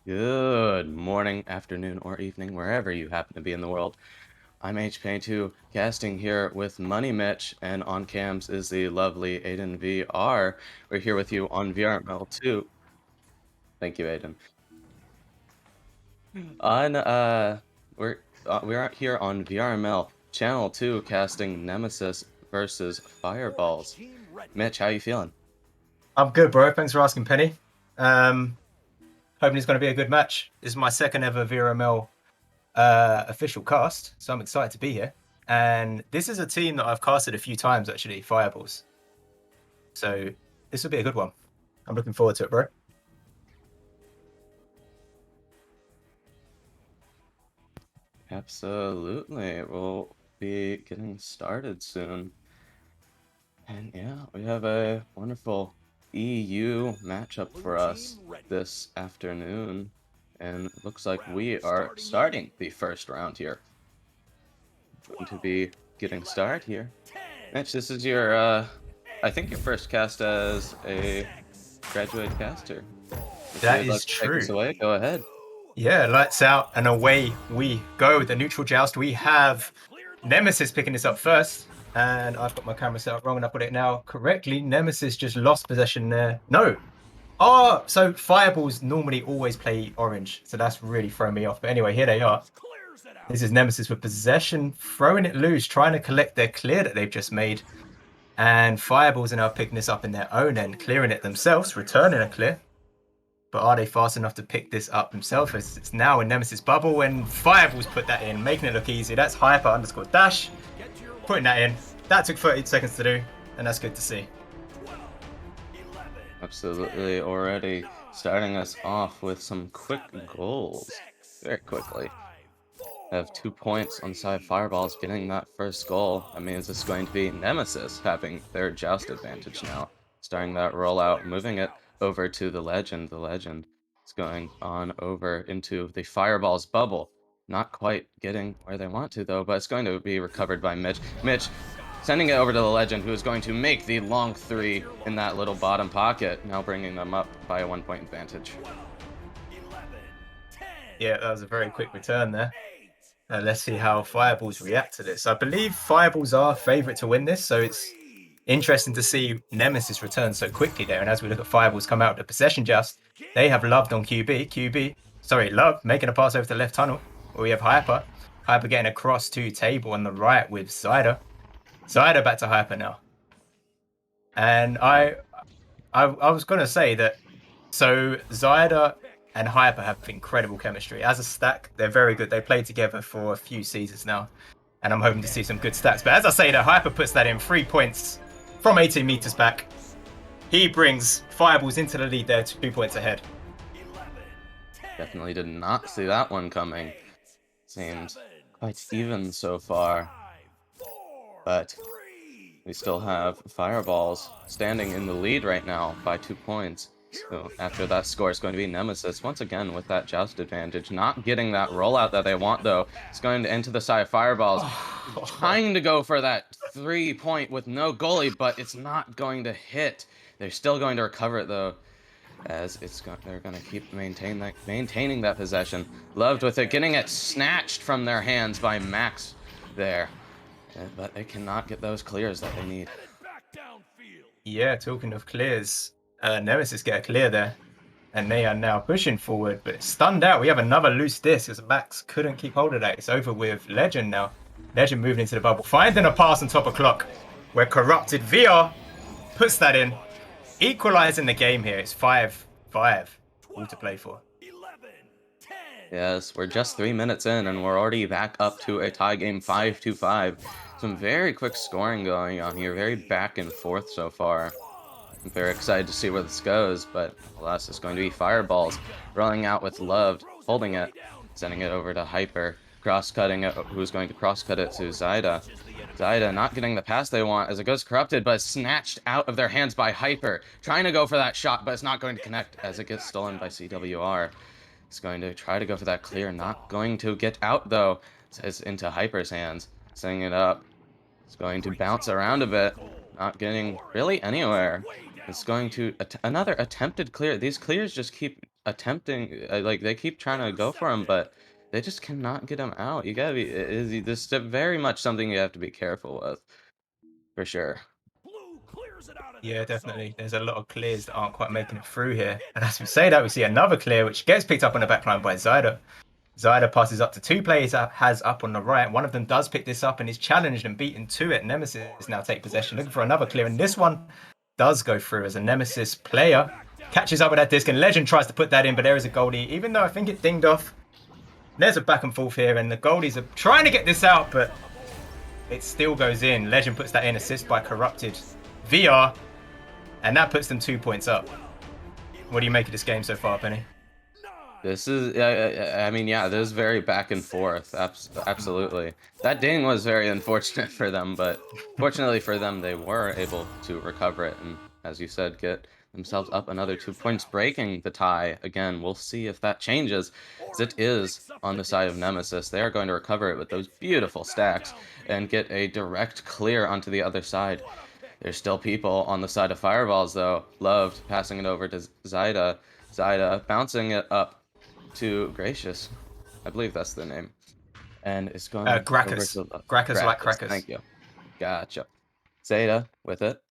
Good morning, afternoon, or evening, wherever you happen to be in the world. I'm HK2, casting here with Money Mitch, and on cams is the lovely Aiden VR. We're here with you on VRML 2. Thank you, Aiden. On we're here on VRML Channel 2, casting Nemesis versus Fireballs. Mitch, how you feeling? I'm good, bro. Thanks for asking, Penny. Um, Hoping it's going to be a good match. This is my second ever VRML official cast, so I'm excited to be here. And this is a team that I've casted a few times, actually, Fireballs. So this will be a good one. I'm looking forward to it, bro. Absolutely. We'll be getting started soon. And yeah, we have a wonderful EU matchup for us this afternoon. And it looks like we are starting the first round here. Going to be getting started here. Mitch, this is your, I think your first cast as a graduate caster. If That you'd like is to take us true. away, go ahead. Yeah, lights out and away we go. The neutral joust. We have Nemesis picking this up first. And I've got my camera set up wrong and I put it now correctly. Nemesis just lost possession there. No, oh, so fireballs normally always play orange, so that's really thrown me off. But anyway, here they are. This is Nemesis with possession, throwing it loose, trying to collect their clear that they've just made. And fireballs are now picking this up in their own end, clearing it themselves, returning a clear. But are they fast enough to pick this up themselves? It's now in Nemesis bubble, and fireballs put that in, making it look easy. That's hyper underscore dash, putting that in. That took 30 seconds to do, and that's good to see. Absolutely, already starting us off with some quick goals. Very quickly. Have 2 points on side Fireballs getting that first goal. That means it's going to be Nemesis having their joust advantage now. Starting that rollout, moving it over to the Legend. The Legend is going on over into the Fireballs bubble. Not quite getting where they want to, though, but it's going to be recovered by Mitch. Mitch sending it over to the Legend, who is going to make the long three in that little bottom pocket, now bringing them up by a 1-point advantage. Yeah, that was a very quick return there. Let's see how Fireballs react to this. I believe Fireballs are favourite to win this, so it's interesting to see Nemesis return so quickly there. And as we look at Fireballs come out of the possession just, they have Loved on Love making a pass over to the left tunnel, where we have Hyper. Hyper getting across to table on the right with Zyder. Zyder back to Hyper now. And I was going to say that, so Zyder and Hyper have incredible chemistry. As a stack, they're very good. They played together for a few seasons now, and I'm hoping to see some good stats. But as I say, that Hyper puts that in 3 points from 18 meters back. He brings Fireballs into the lead there, 2 points ahead. Definitely did not see that one coming. Seems quite even so far. But we still have Fireballs standing in the lead right now by 2 points. So after that score, it's going to be Nemesis once again with that joust advantage. Not getting that rollout that they want, though. It's going to enter the side of Fireballs. Trying to go for that 3-point with no goalie, but it's not going to hit. They're still going to recover it, though, as they're going to keep maintaining that possession. Loved with it, getting it snatched from their hands by Max there. But they cannot get those clears that they need. Yeah, talking of clears, Nemesis get a clear there, and they are now pushing forward, but it's stunned out. We have another loose disc as Max couldn't keep hold of that. It's over with Legend now. Legend moving into the bubble, finding a pass on top of clock, where Corrupted VR puts that in, equalizing the game here. It's 5-5, all to play for. Yes, we're just 3 minutes in, and we're already back up to a tie game 5-5. Some very quick scoring going on here, very back and forth so far. I'm very excited to see where this goes, but alas, it's going to be Fireballs rolling out with Loved, holding it, sending it over to Hyper, cross-cutting it, who's going to cross-cut it to Zyda. Zyda not getting the pass they want as it goes corrupted, but snatched out of their hands by Hyper. Trying to go for that shot, but it's not going to connect as it gets stolen by CWR. He's going to try to go for that clear, not going to get out, though. It's into Hyper's hands, setting it up. It's going to bounce around a bit, not getting really anywhere. It's going to another attempted clear. These clears just keep attempting, like, they keep trying to go for him, but they just cannot get him out. You gotta be this is very much something you have to be careful with, for sure. Yeah, definitely. There's a lot of clears that aren't quite making it through here. And as we say that, we see another clear, which gets picked up on the backline by Zyda. Zyda passes up to two players has up on the right. One of them does pick this up and is challenged and beaten to it. Nemesis now take possession, looking for another clear. And this one does go through as a Nemesis player. Catches up with that disc, and Legend tries to put that in, but there is a goalie. Even though I think it dinged off, there's a back and forth here, and the goalies are trying to get this out, but it still goes in. Legend puts that in, assist by Corrupted VR, and that puts them 2 points up. What do you make of this game so far, Penny? This is, I mean, yeah, this is very back and forth. Absolutely. That ding was very unfortunate for them, but fortunately for them, they were able to recover it. And as you said, get themselves up another 2 points, breaking the tie. Again, we'll see if that changes, as it is on the side of Nemesis. They are going to recover it with those beautiful stacks and get a direct clear onto the other side. There's still people on the side of Fireballs, though. Loved passing it over to Zyda. Zyda bouncing it up to Gracious. I believe that's the name. And it's going over Gracchus. to Gracchus like Gracchus. crackers. Thank you. Gotcha. Zeta with it.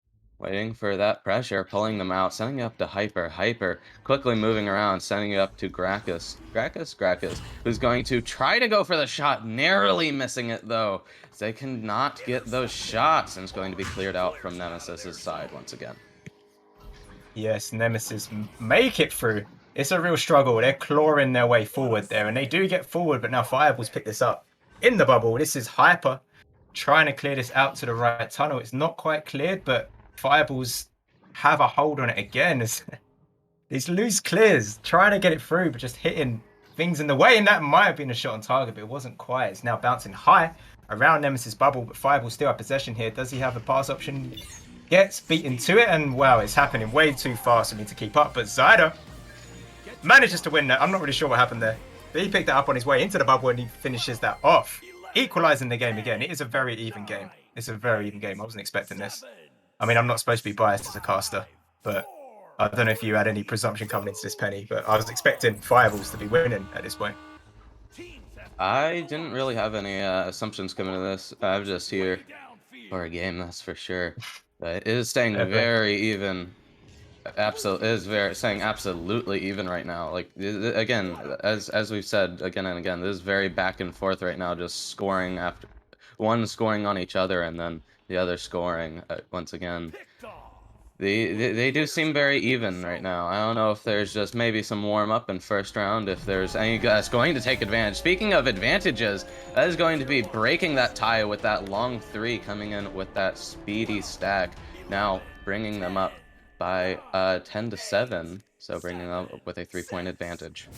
Waiting for that pressure, pulling them out, sending it up to Hyper. Hyper quickly moving around, sending it up to Gracchus. Gracchus, who's going to try to go for the shot, narrowly missing it though. They cannot get those shots, and it's going to be cleared out from Nemesis's side once again. Yes, Nemesis make it through. It's a real struggle. They're clawing their way forward there, and they do get forward, but now Fireballs pick this up in the bubble. This is Hyper trying to clear this out to the right tunnel. It's not quite cleared, but Fireballs have a hold on it again. These loose clears, trying to get it through, but just hitting things in the way, and that might have been a shot on target, but it wasn't quite. It's now bouncing high around Nemesis bubble, but Fireballs still have possession here. Does he have a pass option? Gets beaten to it, and wow, it's happening way too fast for me to keep up. But Zyda manages to win that. I'm not really sure what happened there, but he picked that up on his way into the bubble, and he finishes that off, equalizing the game again. It is a very even game. It's a very even game. I wasn't expecting this. I mean, I'm not supposed to be biased as a caster, but I don't know if you had any presumption coming into this, Penny, but I was expecting Fireballs to be winning at this point. I didn't really have any assumptions coming to this. I'm just here for a game, that's for sure. But it is staying very even. Staying absolutely even right now. Like again, as we've said again and again, this is very back and forth right now. Just scoring after one scoring on each other, and then the other scoring once again. They do seem very even right now. I don't know if there's just maybe some warm up in first round, if there's any guys going to take advantage. Speaking of advantages, that is going to be breaking that tie with that long three, coming in with that speedy stack, now bringing them up by 10-7, so bringing them up with a 3-point advantage.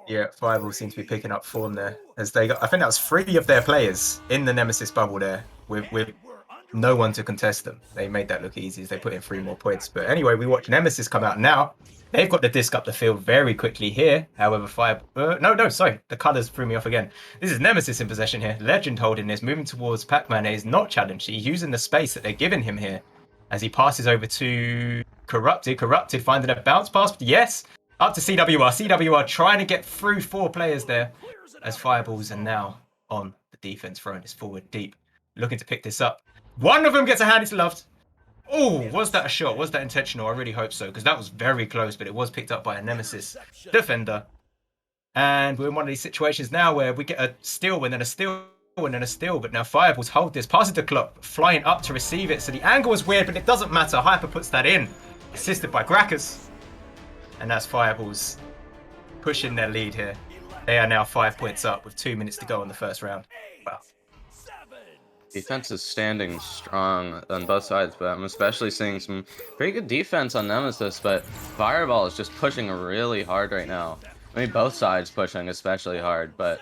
Yeah, Fireball seems to be picking up form there, as they got, I think that was 3 of their players in the Nemesis bubble there with no one to contest them. They made that look easy as they put in 3 more points. But anyway, we watch Nemesis come out now. They've got the disc up the field very quickly here. However, sorry, the colors threw me off again. This is Nemesis in possession here. Legend holding this, moving towards Pac-Man. Is not challenged. He's using the space that they're giving him here as he passes over to Corrupted. Corrupted finding a bounce pass. Yes, up to CWR. CWR trying to get through 4 players there as Fireballs are now on the defense, throwing this forward deep, looking to pick this up. One of them gets a hand it's loved. Oh, was that a shot? Was that intentional? I really hope so, because that was very close, but it was picked up by a Nemesis defender. And we're in one of these situations now where we get a steal and then a steal and then a steal, but now Fireballs hold this, passes the clock, flying up to receive it. So the angle is weird, but it doesn't matter. Hyper puts that in, assisted by Gracchus. And that's Fireballs pushing their lead here. They are now 5 points up with 2 minutes to go in the first round. Wow. Defense is standing strong on both sides, but I'm especially seeing some pretty good defense on Nemesis, but Fireball is just pushing really hard right now. I mean, both sides pushing especially hard, but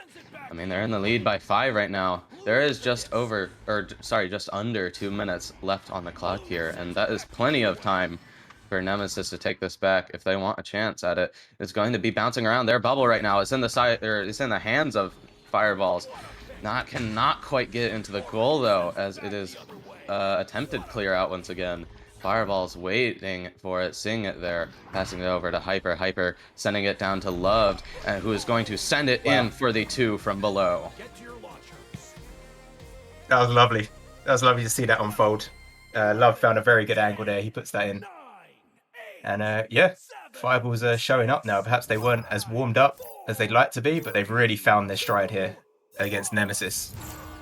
I mean, they're in the lead by 5 right now. There is just under 2 minutes left on the clock here, and that is plenty of time for Nemesis to take this back if they want a chance at it. It's going to be bouncing around their bubble right now. It's in the hands of Fireballs. Cannot quite get into the goal though, as it is attempted clear out once again. Fireball's waiting for it, seeing it there, passing it over to Hyper. Hyper sending it down to Loved, who is going to send it Wow. in for the 2 from below. That was lovely. That was lovely to see that unfold. Love found a very good angle there. He puts that in. And yeah, Fireballs are showing up now. Perhaps they weren't as warmed up as they'd like to be, but they've really found their stride here against Nemesis.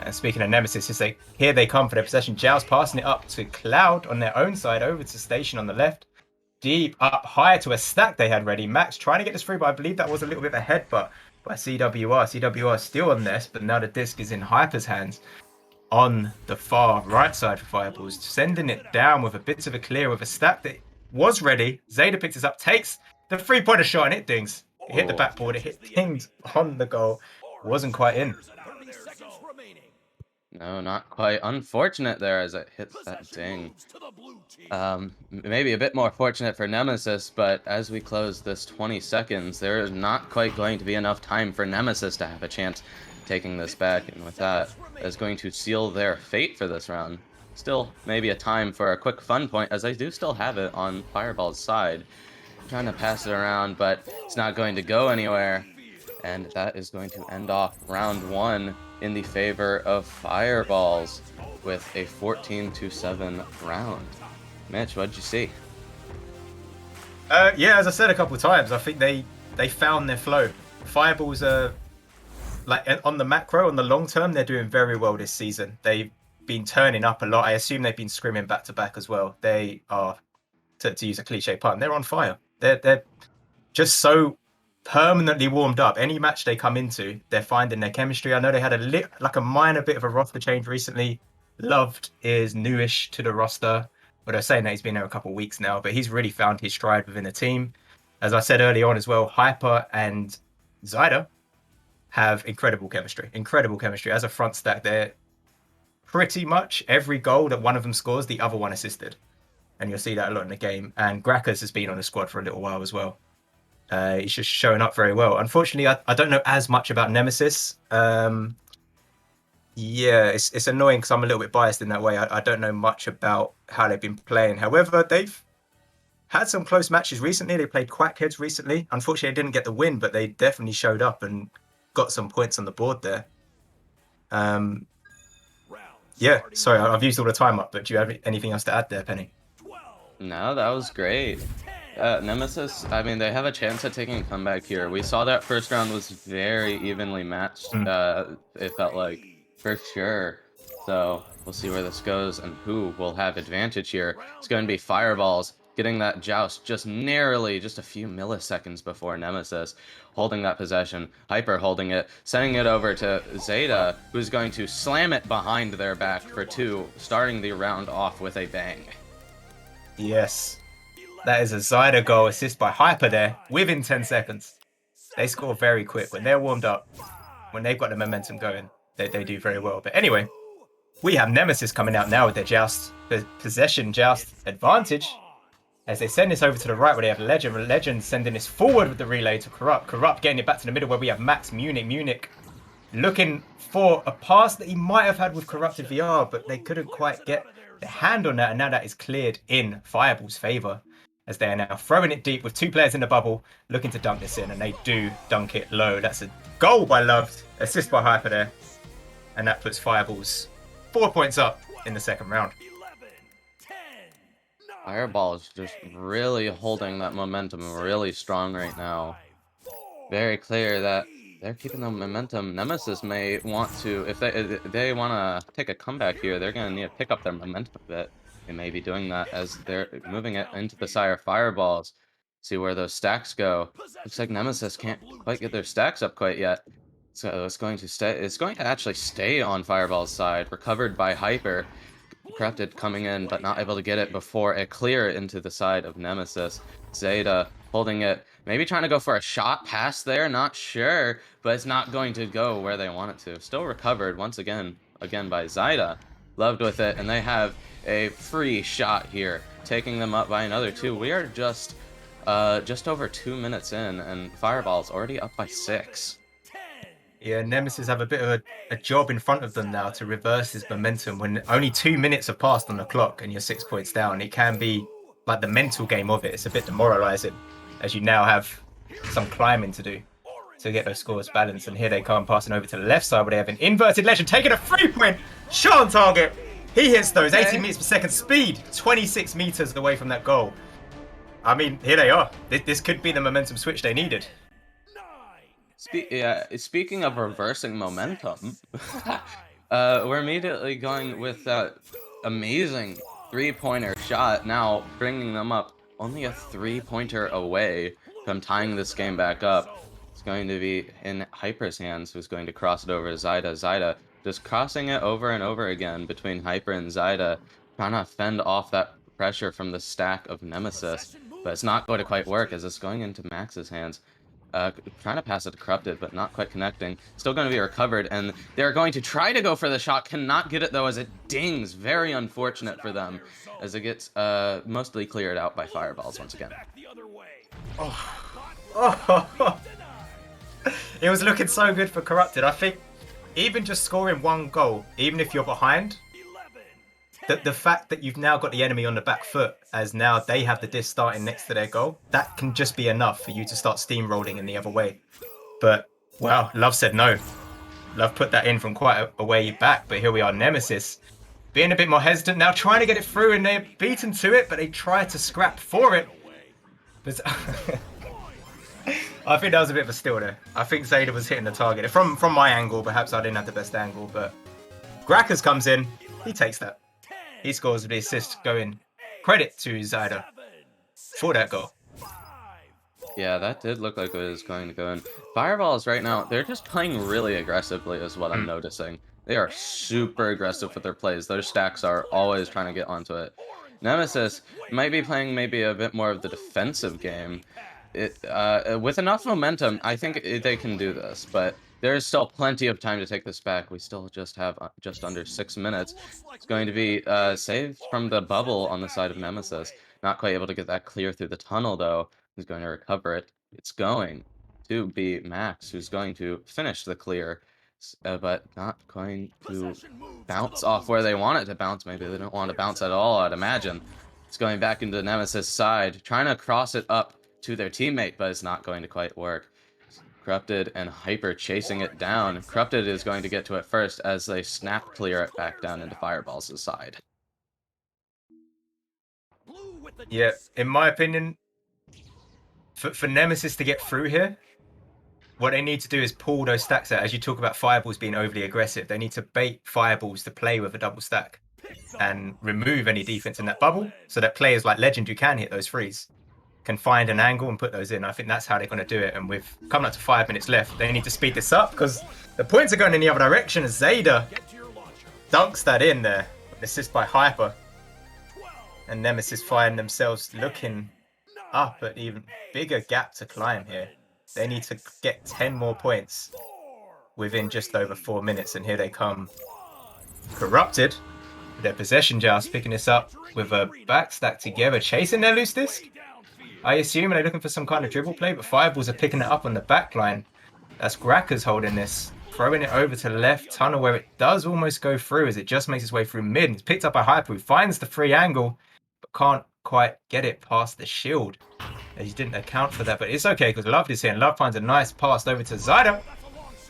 And speaking of Nemesis, here they come for their possession. Joust passing it up to Cloud on their own side, over to Station on the left. Deep up high to a stack they had ready. Max trying to get this through, but I believe that was a little bit of a headbutt by CWR. CWR still on this, but now the disc is in Hyper's hands on the far right side for Fireballs, sending it down with a bit of a clear with a stack that was ready. Zeta picks this up, takes the 3-pointer shot, and it dings. It hit the backboard, it hit things on the goal. Wasn't quite in. No, not quite. Unfortunate there as it hits that ding. Maybe a bit more fortunate for Nemesis, but as we close this 20 seconds, there is not quite going to be enough time for Nemesis to have a chance taking this back, and with that, is going to seal their fate for this round. Still, maybe a time for a quick fun point, as I do still have it on Fireball's side. Trying to pass it around, but it's not going to go anywhere. And that is going to end off round 1 in the favor of Fireballs with a 14-7 round. Mitch, what'd you see? Yeah, as I said a couple of times, I think they found their flow. Fireballs are like on the macro, on the long term, they're doing very well this season. They've been turning up a lot. I assume they've been screaming back to back as well. They are, to use a cliche pun, they're on fire. They're just so permanently warmed up. Any match they come into, they're finding their chemistry. I know they had a minor bit of a roster change recently. Loved is newish to the roster, but they're saying that he's been there a couple of weeks now. But he's really found his stride within the team. As I said early on as well, Hyper and Zyda have incredible chemistry. Incredible chemistry. As a front stack, they're pretty much every goal that one of them scores, the other one assisted. And you'll see that a lot in the game. And Grackers has been on the squad for a little while as well. He's just showing up very well. Unfortunately, I don't know as much about Nemesis. Yeah, it's annoying because I'm a little bit biased in that way. I don't know much about how they've been playing. However, they've had some close matches recently. They played Quackheads recently. Unfortunately, they didn't get the win, but they definitely showed up and got some points on the board there. Yeah, sorry, I've used all the time up, but do you have anything else to add there, Penny? No, that was great. Nemesis, I mean, they have a chance at taking a comeback here. We saw that first round was very evenly matched, it felt like, for sure. So we'll see where this goes and who will have advantage here. It's going to be Fireballs getting that joust just narrowly, just a few milliseconds before Nemesis, holding that possession. Hyper holding it, sending it over to Zeta, who's going to slam it behind their back for 2, starting the round off with a bang. Yes. That is a Zyda goal assist by Hyper there within 10 seconds. They score very quick. When they're warmed up, when they've got the momentum going, they do very well. But anyway, we have Nemesis coming out now with their joust, the possession joust advantage. As they send this over to the right where they have Legend. Legend sending this forward with the relay to Corrupt. Corrupt getting it back to the middle where we have Max Munich. Munich looking for a pass that he might have had with Corrupted VR, but they couldn't quite get the hand on that. And now that is cleared in Fireball's favor, as they are now throwing it deep with 2 players in the bubble, looking to dunk this in, and they do dunk it low. That's a goal by Loved, assist by Hyper there, and that puts Fireballs 4 points up in the second round. Fireball is just really holding that momentum really strong right now. Very clear that they're keeping the momentum. Nemesis may want to, if they want to take a comeback here, they're going to need to pick up their momentum a bit. They may be doing that as they're moving it into the Sire Fireballs. See where those stacks go. Looks like Nemesis can't quite get their stacks up quite yet. So it's going to stay. It's going to actually stay on Fireball's side, recovered by Hyper. Corrupted coming in, but not able to get it before a clear into the side of Nemesis. Zeta holding it, maybe trying to go for a shot pass there, not sure, but it's not going to go where they want it to. Still recovered once again by Zeta. Loved with it, and they have a free shot here, taking them up by another 2. We are just over 2 minutes in, and Fireball's already up by 6. Yeah, Nemesis have a bit of a job in front of them now to reverse this momentum when only 2 minutes have passed on the clock and you're 6 points down. It can be like the mental game of it. It's a bit demoralizing as you now have some climbing to do to get those scores balanced. And here they come passing over to the left side where they have an inverted legend taking a 3 point shot on target. He hits those 18 meters per second speed, 26 meters away from that goal. I mean, here they are. This could be the momentum switch they needed. Speaking of reversing momentum, we're immediately going with that amazing three-pointer shot, now bringing them up only a three-pointer away from tying this game back up. It's going to be in Hyper's hands, who's going to cross it over to Zyda. Zyda just crossing it over and over again between Hyper and Zyda, trying to fend off that pressure from the stack of Nemesis, but it's not going to quite work as it's going into Max's hands. Trying to pass it to Corrupted, but not quite connecting. Still going to be recovered, and they're going to try to go for the shot. Cannot get it, though, as it dings. Very unfortunate for them, as it gets mostly cleared out by fireballs once again. Oh. It was looking so good for Corrupted. I think even just scoring one goal, even if you're behind, the fact that you've now got the enemy on the back foot, as now they have the disc starting next to their goal, that can just be enough for you to start steamrolling in the other way. But, wow, Love said no. Love put that in from quite a way back, but here we are, Nemesis being a bit more hesitant now, trying to get it through, and they're beaten to it, but they try to scrap for it. But I think that was a bit of a steal there. I think Zayda was hitting the target. From my angle, perhaps I didn't have the best angle, but Grackers comes in, he takes that. He scores the assist, going credit to Zyda for that goal. Yeah, that did look like it was going to go in. Fireballs right now, they're just playing really aggressively is what I'm noticing. They are super aggressive with their plays. Their stacks are always trying to get onto it. Nemesis might be playing maybe a bit more of the defensive game. With enough momentum, I think they can do this, but there's still plenty of time to take this back. We still just have just under 6 minutes. It's going to be saved from the bubble on the side of Nemesis. Not quite able to get that clear through the tunnel, though. Who's going to recover it? It's going to be Max, who's going to finish the clear, but not going to bounce off where they want it to bounce. Maybe they don't want to bounce at all, I'd imagine. It's going back into Nemesis' side, trying to cross it up to their teammate, but it's not going to quite work. Corrupted and Hyper chasing it down. Corrupted is going to get to it first as they snap clear it back down into Fireball's side. Yeah, in my opinion, for Nemesis to get through here, what they need to do is pull those stacks out. As you talk about Fireballs being overly aggressive, they need to bait Fireballs to play with a double stack and remove any defense in that bubble so that players like Legend, who can hit those threes, can find an angle and put those in. I think that's how they're going to do it. And with coming up to 5 minutes left, they need to speed this up because the points are going in the other direction as Zayda dunks that in there. Assist by Hyper. And Nemesis find themselves looking up at even bigger gap to climb here. They need to get 10 more points within just over 4 minutes. And here they come. Corrupted. Their possession joust, picking this up with a backstack together, chasing their loose disc. I assume they're looking for some kind of dribble play, but Fireballs are picking it up on the back line. That's Grackers holding this, throwing it over to the left tunnel where it does almost go through as it just makes its way through mid. It's picked up by Hyper, who finds the free angle, but can't quite get it past the shield. He didn't account for that, but it's okay because Love is here, and Love finds a nice pass over to Zyda.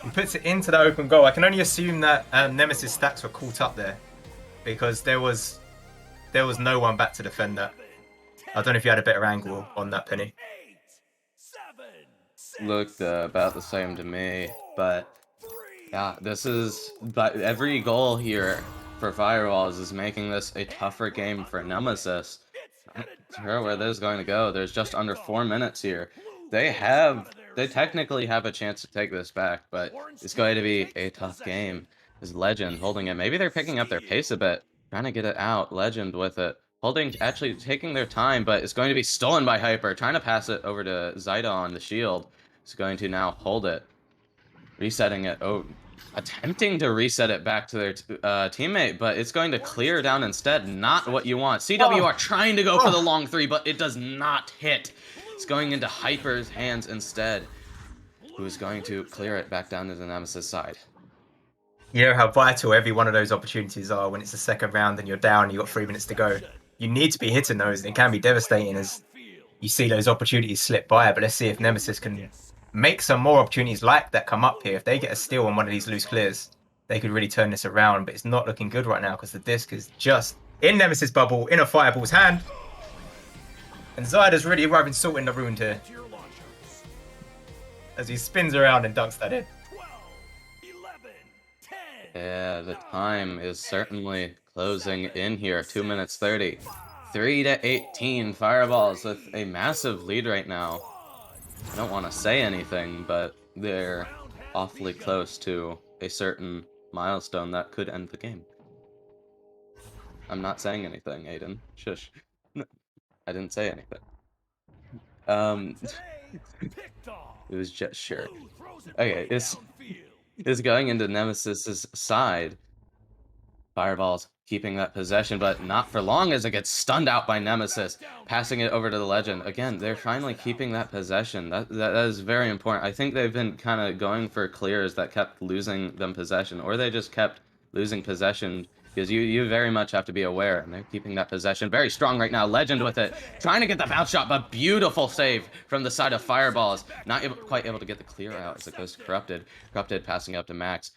He puts it into the open goal. I can only assume that Nemesis stacks were caught up there because there was no one back to defend that. I don't know if you had a better angle on that, Penny. Looked about the same to me, but yeah, but every goal here for Fireballs is making this a tougher game for Nemesis. I'm not sure where this is going to go. There's just under 4 minutes here. They technically have a chance to take this back, but it's going to be a tough game. Is Legend holding it? Maybe they're picking up their pace a bit, trying to get it out. Legend with it. Actually taking their time, but it's going to be stolen by Hyper. Trying to pass it over to Zyda on the shield. It's going to now hold it. Resetting it. Oh, attempting to reset it back to their teammate, but it's going to clear down instead. Not what you want. CWR trying to go for the long three, but it does not hit. It's going into Hyper's hands instead. who's going to clear it back down to the Nemesis side. You know how vital every one of those opportunities are when it's the second round and you're down and you've got 3 minutes to go. You need to be hitting those, and it can be devastating as you see those opportunities slip by. But let's see if Nemesis can make some more opportunities like that come up here. If they get a steal on one of these loose clears, they could really turn this around. But it's not looking good right now because the disc is just in Nemesis bubble, in a Fireball's hand. And Zyda's really arriving salt in the wound here as he spins around and dunks that in. Yeah, the time is certainly closing in here. 2 minutes 30. 3-18 Fireballs with a massive lead right now. I don't want to say anything, but they're awfully close to a certain milestone that could end the game. I'm not saying anything, Aiden. Shush. I didn't say anything. It was just sure. Okay, it's going into Nemesis's side. Fireballs keeping that possession, but not for long as it gets stunned out by Nemesis, passing it over to the Legend. Again, they're finally keeping that possession. That is very important. I think they've been kind of going for clears that kept losing them possession, or they just kept losing possession, because you very much have to be aware, and they're keeping that possession very strong right now. Legend with it, trying to get the bounce shot, but beautiful save from the side of Fireballs. Not quite able to get the clear out as it goes to Corrupted. Corrupted passing up to Max.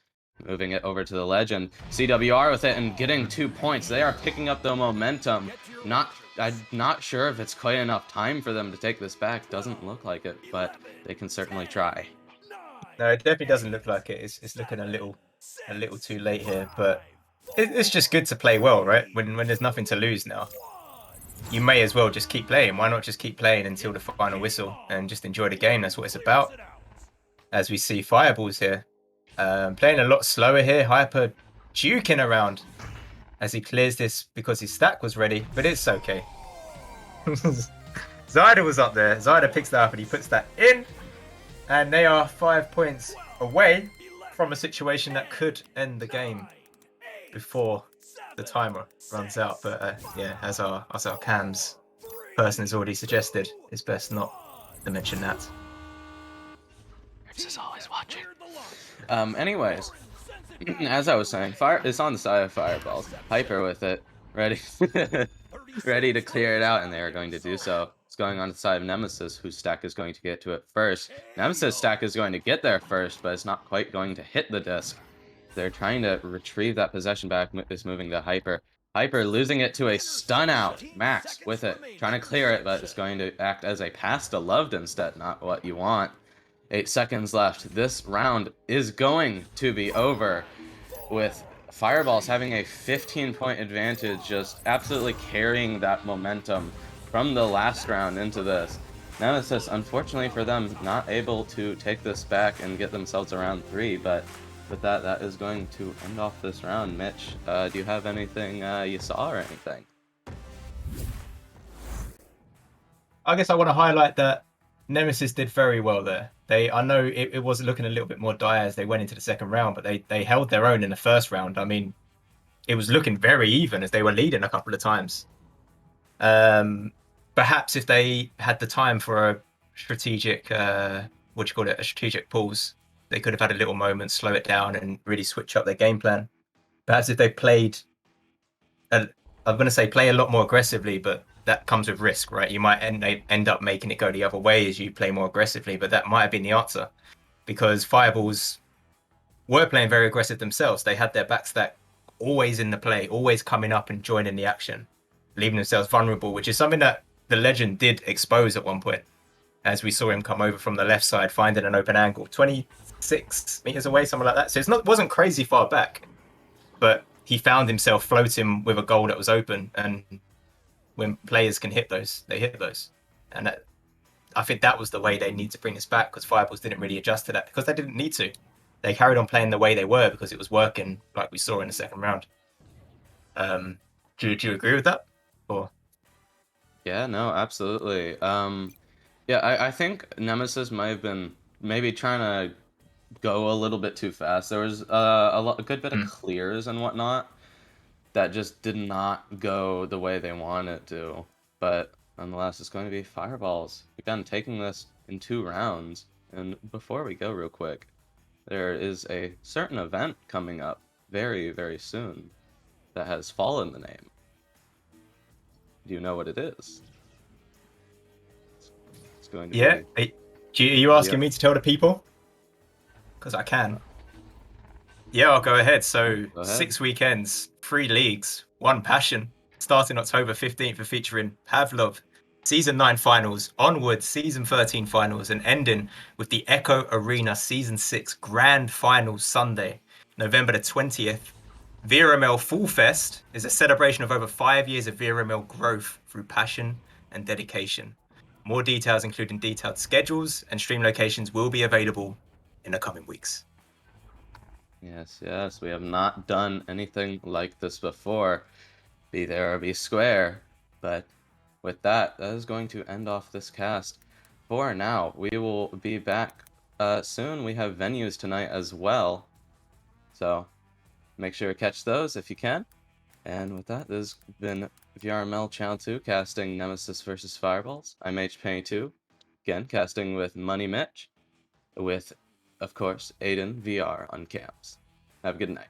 Moving it over to the Legend. CWR with it and getting 2 points. They are picking up the momentum. I'm not sure if it's quite enough time for them to take this back. Doesn't look like it, but they can certainly try. No, it definitely doesn't look like it. It's looking a little too late here, but it's just good to play well, right? When there's nothing to lose now, you may as well just keep playing. Why not just keep playing until the final whistle and just enjoy the game? That's what it's about. As we see Fireballs here, playing a lot slower here. Hyper juking around as he clears this because his stack was ready, but it's okay. Zyda was up there. Zyda picks that up and he puts that in. And they are 5 points away from a situation that could end the game before the timer runs out. But yeah, as our cams person has already suggested, it's best not to mention that. This is always watching. Anyways, as I was saying, it's on the side of Fireballs. Hyper with it, ready, ready to clear it out, and they are going to do so. It's going on the side of Nemesis, whose stack is going to get to it first. Nemesis' stack is going to get there first, but it's not quite going to hit the disc. They're trying to retrieve that possession back. It's moving to Hyper. Hyper losing it to a stun out. Max with it, trying to clear it, but it's going to act as a pass to Loved instead, not what you want. 8 seconds left. This round is going to be over with Fireballs having a 15-point advantage, just absolutely carrying that momentum from the last round into this. Nemesis, unfortunately for them, not able to take this back and get themselves around 3, but with that, that is going to end off this round. Mitch, do you have anything you saw or anything? I guess I want to highlight that Nemesis did very well there. I know it was looking a little bit more dire as they went into the second round, but they held their own in the first round. I mean, it was looking very even as they were leading a couple of times. Perhaps if they had the time for a strategic, a strategic pause, they could have had a little moment, slow it down, and really switch up their game plan. Perhaps if they played, I'm going to say play a lot more aggressively, but that comes with risk, right? You might end up making it go the other way as you play more aggressively, but that might have been the answer because Fireballs were playing very aggressive themselves. They had their backstack always in the play, always coming up and joining the action, leaving themselves vulnerable, which is something that the Legend did expose at one point, as we saw him come over from the left side, finding an open angle, 26 meters away, something like that. So it wasn't crazy far back, but he found himself floating with a goal that was open, and when players can hit those, they hit those. And I think that was the way they need to bring this back, because Fireballs didn't really adjust to that because they didn't need to. They carried on playing the way they were because it was working, like we saw in the second round. Do you agree with that? Or Yeah, no, absolutely. Yeah, I think Nemesis might have been maybe trying to go a little bit too fast. There was a good bit of clears and whatnot that just did not go the way they wanted to. But nonetheless, it's going to be Fireballs. Again, taking this in 2 rounds. And before we go real quick, there is a certain event coming up very, very soon that has Fall in the name. Do you know what it is? It's going to Yeah. be Are you VR. asking me to tell the people? Because I Uh, can. Yeah, I'll go ahead. yeah, So go ahead. 6 weekends, 3 leagues, one passion. Starting October 15th for featuring Pavlov, Season 9 finals, onwards Season 13 finals, and ending with the Echo Arena Season 6 Grand Finals Sunday, November the 20th. VRML Full Fest is a celebration of over 5 years of VRML growth through passion and dedication. More details, including detailed schedules and stream locations, will be available in the coming weeks. Yes, yes, we have not done anything like this before, be there or be square. But with that, that is going to end off this cast. For now, we will be back soon. We have venues tonight as well, so make sure to catch those if you can. And with that, this has been VRML Channel 2 casting Nemesis versus Fireballs. I'm H22, again casting with Money Mitch, with, of course, Aiden VR on cams. Have a good night.